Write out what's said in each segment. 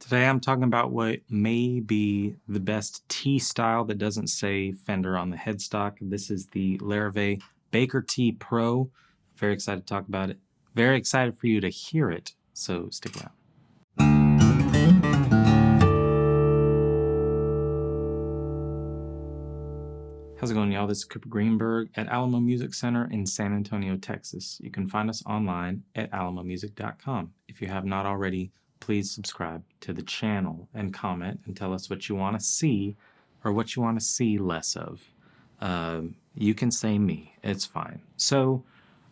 Today I'm talking about what may be the best T style that doesn't say Fender on the headstock. This is the Larrivée Baker-T Pro. Very excited to talk about it. Very excited for you to hear it, so stick around. How's it going, y'all? This is Cooper Greenberg at Alamo Music Center in San Antonio, Texas. You can find us online at alamomusic.com. If you have not already, please subscribe to the channel and comment and tell us what you want to see or what you want to see less of. You can say me, it's fine. So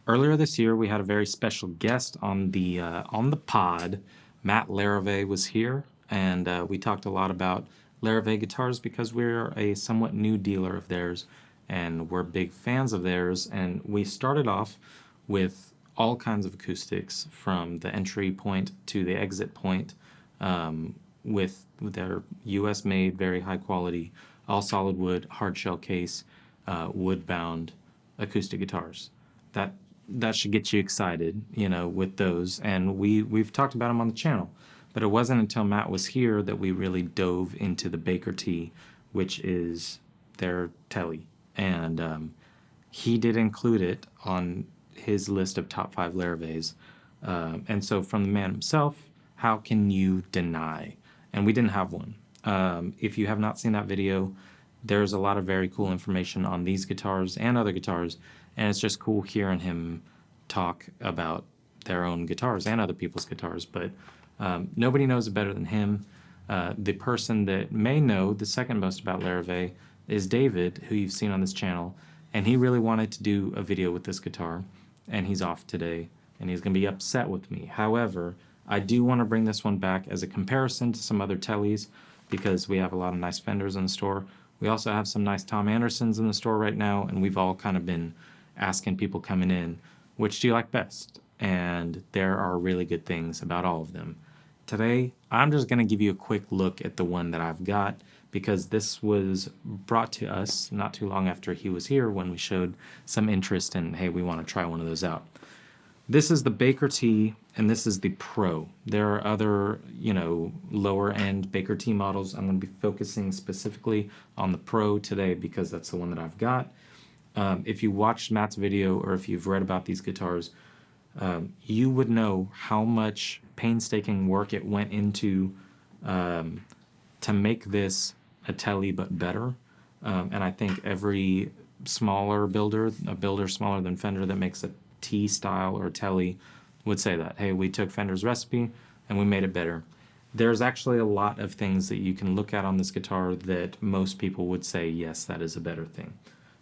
earlier this year, we had a very special guest on the pod. Matt Larrivée was here, and we talked a lot about Larrivée guitars because we're a somewhat new dealer of theirs, and we're big fans of theirs. And we started off with all kinds of acoustics from the entry point to the exit point, with their US made, very high quality, all solid wood, hard shell case, wood bound acoustic guitars. That should get you excited, with those. And we've talked about them on the channel. But it wasn't until Matt was here that we really dove into the Baker-T, which is their Tele. And he did include it on his list of top 5 Larrivées. And so from the man himself, how can you deny? And we didn't have one. If you have not seen that video, there's a lot of very cool information on these guitars and other guitars. And it's just cool hearing him talk about their own guitars and other people's guitars. But nobody knows it better than him. The person that may know the second most about Larrivée is David, who you've seen on this channel. And he really wanted to do a video with this guitar. And he's off today. And he's going to be upset with me. However, I do want to bring this one back as a comparison to some other Teles, because we have a lot of nice Fenders in the store. We also have some nice Tom Andersons in the store right now. And we've all kind of been asking people coming in, which do you like best? And there are really good things about all of them. Today, I'm just going to give you a quick look at the one that I've got, because this was brought to us not too long after he was here when we showed some interest in, hey, we want to try one of those out. This is the Baker-T, and this is the Pro. There are other, lower-end Baker-T models. I'm going to be focusing specifically on the Pro today because that's the one that I've got. If you watched Matt's video or if you've read about these guitars, you would know how much painstaking work it went into to make this a Tele but better. And I think every smaller builder, a builder smaller than Fender that makes a T style or Tele, would say that, hey, we took Fender's recipe and we made it better. There's actually a lot of things that you can look at on this guitar that most people would say, yes, that is a better thing.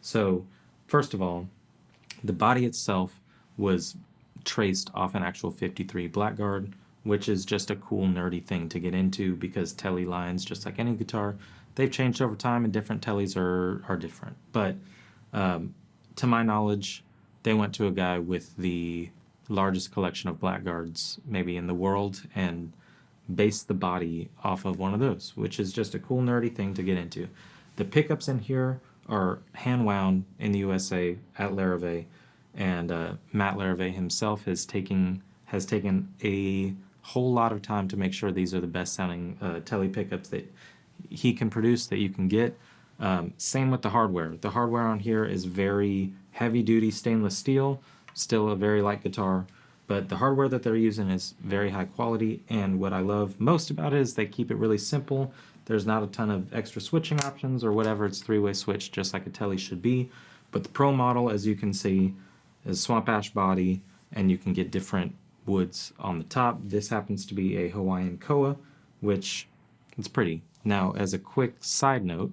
So first of all, the body itself was traced off an actual 53 Blackguard, which is just a cool nerdy thing to get into because Tele lines, just like any guitar, they've changed over time and different Teles are different. But to my knowledge, they went to a guy with the largest collection of Blackguards maybe in the world and based the body off of one of those, which is just a cool nerdy thing to get into. The pickups in here are hand wound in the USA at Larrivée. And Matt Larrivée himself has taken a whole lot of time to make sure these are the best sounding Tele pickups that he can produce, that you can get. Same with the hardware. The hardware on here is very heavy duty stainless steel, still a very light guitar, but the hardware that they're using is very high quality. And what I love most about it is they keep it really simple. There's not a ton of extra switching options or whatever. It's 3-way switch just like a Tele should be. But the Pro model, as you can see, is swamp ash body, and you can get different woods on the top. This happens to be a Hawaiian koa, which is pretty. Now, as a quick side note,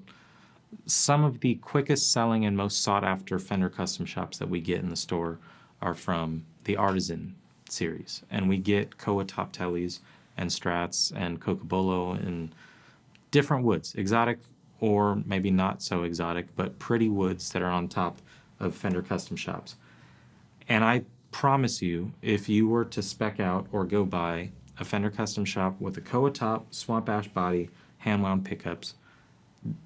some of the quickest selling and most sought after Fender custom shops that we get in the store are from the Artisan series. And we get koa top Teles and Strats and Cocobolo and different woods, exotic or maybe not so exotic, but pretty woods that are on top of Fender custom shops. And I promise you, if you were to spec out or go buy a Fender custom shop with a koa top, swamp ash body, hand wound pickups,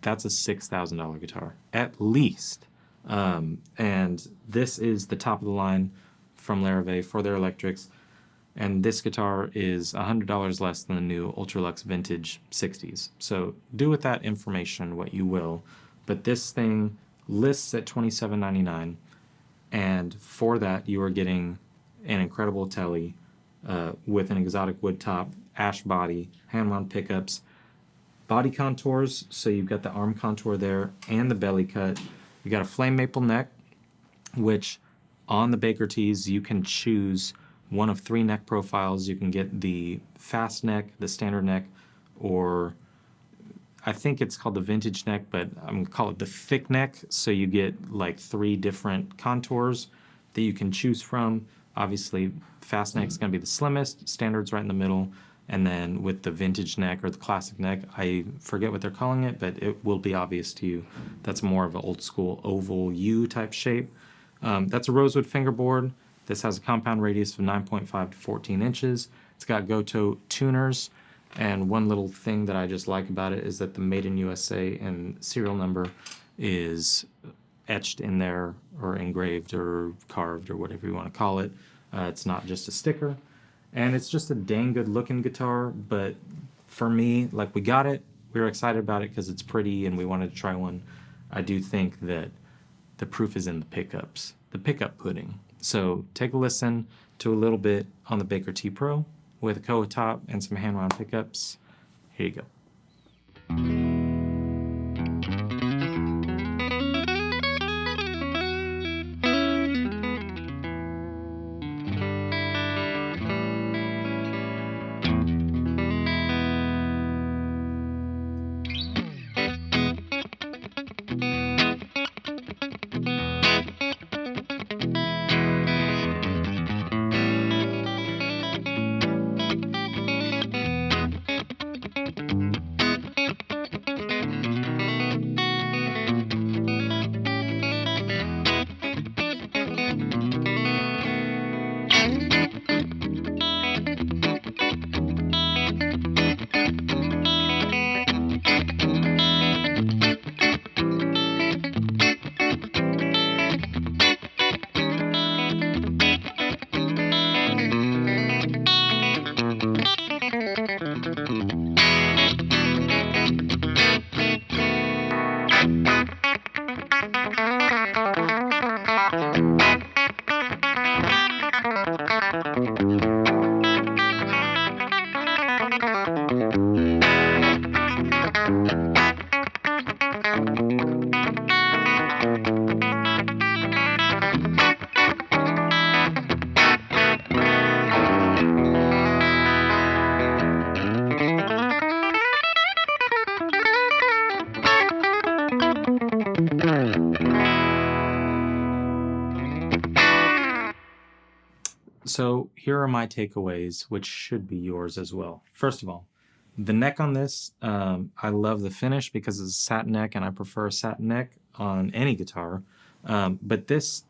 that's a $6,000 guitar at least. And this is the top of the line from Larrivée for their electrics. And this guitar is $100 less than the new Ultralux Vintage 60s. So do with that information what you will. But this thing lists at $27.99, and for that you are getting an incredible Tele with an exotic wood top, ash body, hand-wound pickups, body contours, so you've got the arm contour there and the belly cut. You got a flame maple neck, which on the Baker-Ts you can choose one of 3 neck profiles. You can get the fast neck, the standard neck, or I think it's called the vintage neck, but I'm going to call it the thick neck. So you get like 3 different contours that you can choose from. Obviously, fast neck is going to be the slimmest, standard's right in the middle, and then with the vintage neck or the classic neck, I forget what they're calling it, but it will be obvious to you. That's more of an old school oval U type shape. That's a rosewood fingerboard. This has a compound radius of 9.5 to 14 inches. It's got Goto tuners, and one little thing that I just like about it is that the Made in USA and serial number is etched in there, or engraved or carved or whatever you want to call it. It's not just a sticker. And it's just a dang good looking guitar, but for me, like, we got it, we were excited about it because it's pretty and we wanted to try one. I do think that the proof is in the pickups, the pickup pudding. So take a listen to a little bit on the Baker-T Pro with a Koa top and some hand-wound pickups. Here you go. So here are my takeaways, which should be yours as well. First of all, the neck on this, I love the finish because it's a satin neck, and I prefer a satin neck on any guitar. But this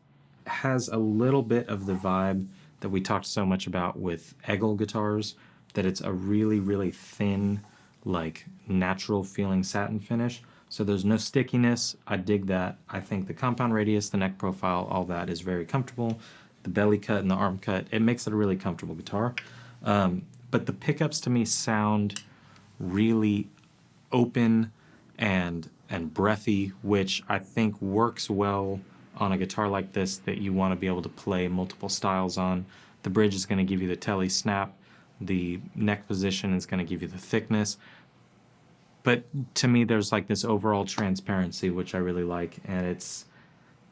has a little bit of the vibe that we talked so much about with Eggle guitars, that it's a really, really thin, like, natural feeling satin finish. So there's no stickiness. I dig that. I think the compound radius, the neck profile, all that is very comfortable. The belly cut and the arm cut, it makes it a really comfortable guitar. But the pickups to me sound really open and breathy, which I think works well on a guitar like this that you want to be able to play multiple styles on. The bridge is going to give you the tele snap. The neck position is going to give you the thickness. But to me, there's like this overall transparency, which I really like. And it's,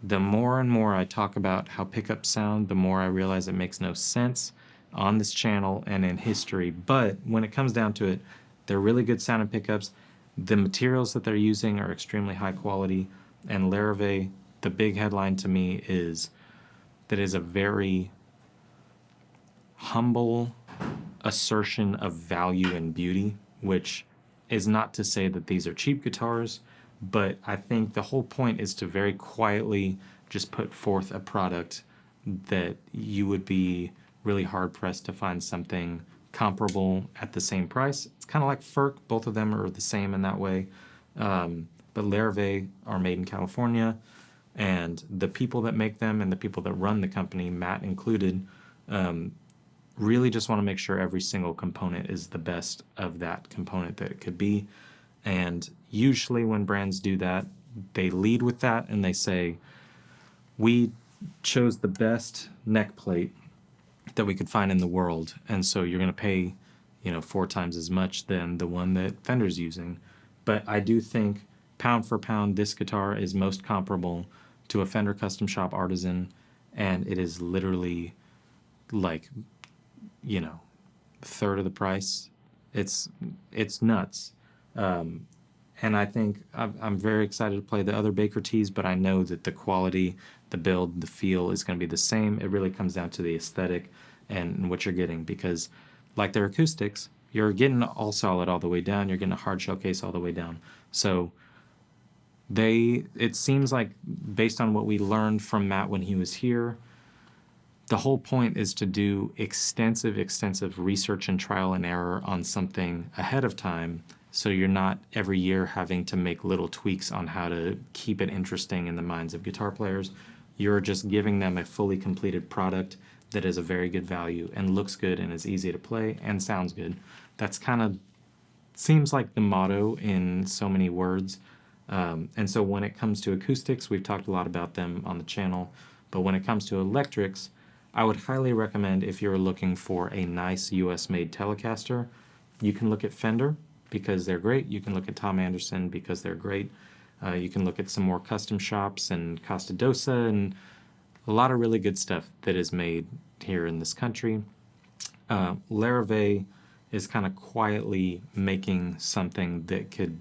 the more and more I talk about how pickups sound, the more I realize it makes no sense on this channel and in history. But when it comes down to it, they're really good sounding pickups. The materials that they're using are extremely high quality. And Larrivée, the big headline to me is that is a very humble assertion of value and beauty, which is not to say that these are cheap guitars, but I think the whole point is to very quietly just put forth a product that you would be really hard-pressed to find something comparable at the same price. It's kind of like Ferk. Both of them are the same in that way. But Larrivée are made in California, and the people that make them and the people that run the company, Matt included, really just want to make sure every single component is the best of that component that it could be. And usually when brands do that, they lead with that and they say, we chose the best neck plate that we could find in the world, and so you're going to pay 4 times as much than the one that Fender's using. But I do think pound for pound this guitar is most comparable to a Fender Custom Shop Artisan, and it is literally like third of the price. It's nuts. And I think I'm very excited to play the other Baker-Ts, but I know that the quality, the build, the feel is going to be the same. It really comes down to the aesthetic and what you're getting, because like their acoustics, you're getting all solid all the way down. You're getting a hard shell case all the way down. So it seems like, based on what we learned from Matt when he was here, the whole point is to do extensive research and trial and error on something ahead of time, so you're not every year having to make little tweaks on how to keep it interesting in the minds of guitar players. You're just giving them a fully completed product that is a very good value and looks good and is easy to play and sounds good. That's kind of seems like the motto in so many words. And so when it comes to acoustics, we've talked a lot about them on the channel, but when it comes to electrics, I would highly recommend, if you're looking for a nice US-made Telecaster, you can look at Fender because they're great. You can look at Tom Anderson because they're great. You can look at some more custom shops and Costa Dosa and a lot of really good stuff that is made here in this country. Larrivée is kind of quietly making something that could,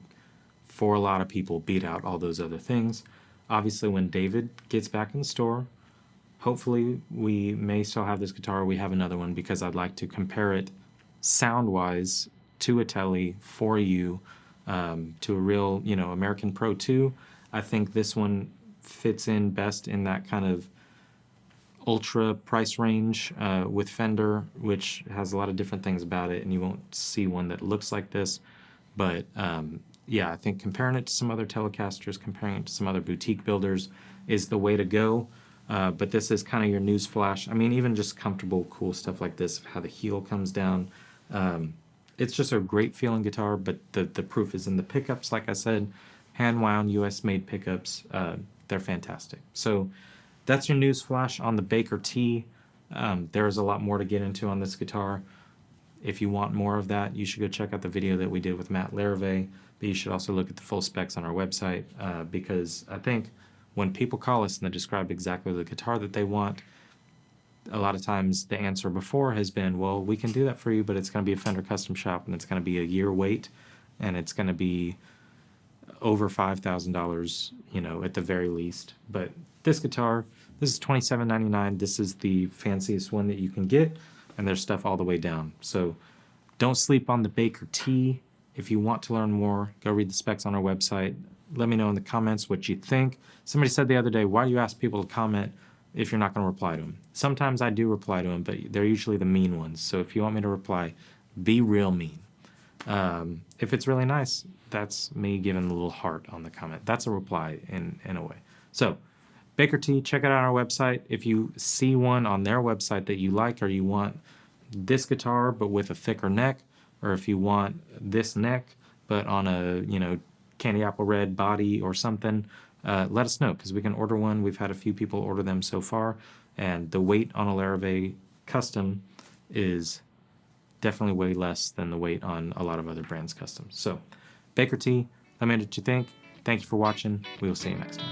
for a lot of people, beat out all those other things. Obviously, when David gets back in the store, hopefully we may still have this guitar. We have another one because I'd like to compare it sound-wise to a Tele for you, to a real, American Pro 2. I think this one fits in best in that kind of ultra price range with Fender, which has a lot of different things about it, and you won't see one that looks like this. But yeah, I think comparing it to some other Telecasters, comparing it to some other boutique builders is the way to go. But this is kind of your news flash. I mean, even just comfortable, cool stuff like this, how the heel comes down. It's just a great feeling guitar, but the proof is in the pickups. Like I said, hand-wound, US-made pickups. They're fantastic. So that's your news flash on the Baker-T. There's a lot more to get into on this guitar. If you want more of that, you should go check out the video that we did with Matt Larrivée, but you should also look at the full specs on our website, because I think when people call us and they describe exactly the guitar that they want, a lot of times the answer before has been, well, we can do that for you, but it's going to be a Fender custom shop, and it's going to be a year wait, and it's going to be over $5,000, at the very least. But this guitar, this is $27.99. This is the fanciest one that you can get, and there's stuff all the way down. So don't sleep on the Baker-T. If you want to learn more, go read the specs on our website. Let me know in the comments what you think. Somebody said the other day, why do you ask people to comment if you're not going to reply to them? Sometimes I do reply to them, but they're usually the mean ones. So if you want me to reply, be real mean. If it's really nice, that's me giving a little heart on the comment. That's a reply in a way. So Baker-T, check it out on our website. If you see one on their website that you like, or you want this guitar but with a thicker neck, or if you want this neck but on a candy apple red body or something, let us know, because we can order one. We've had a few people order them so far, and the weight on a Larrivée custom is definitely way less than the weight on a lot of other brands' customs. So Baker-T, let me know what you think. Thank you for watching. We will see you next time.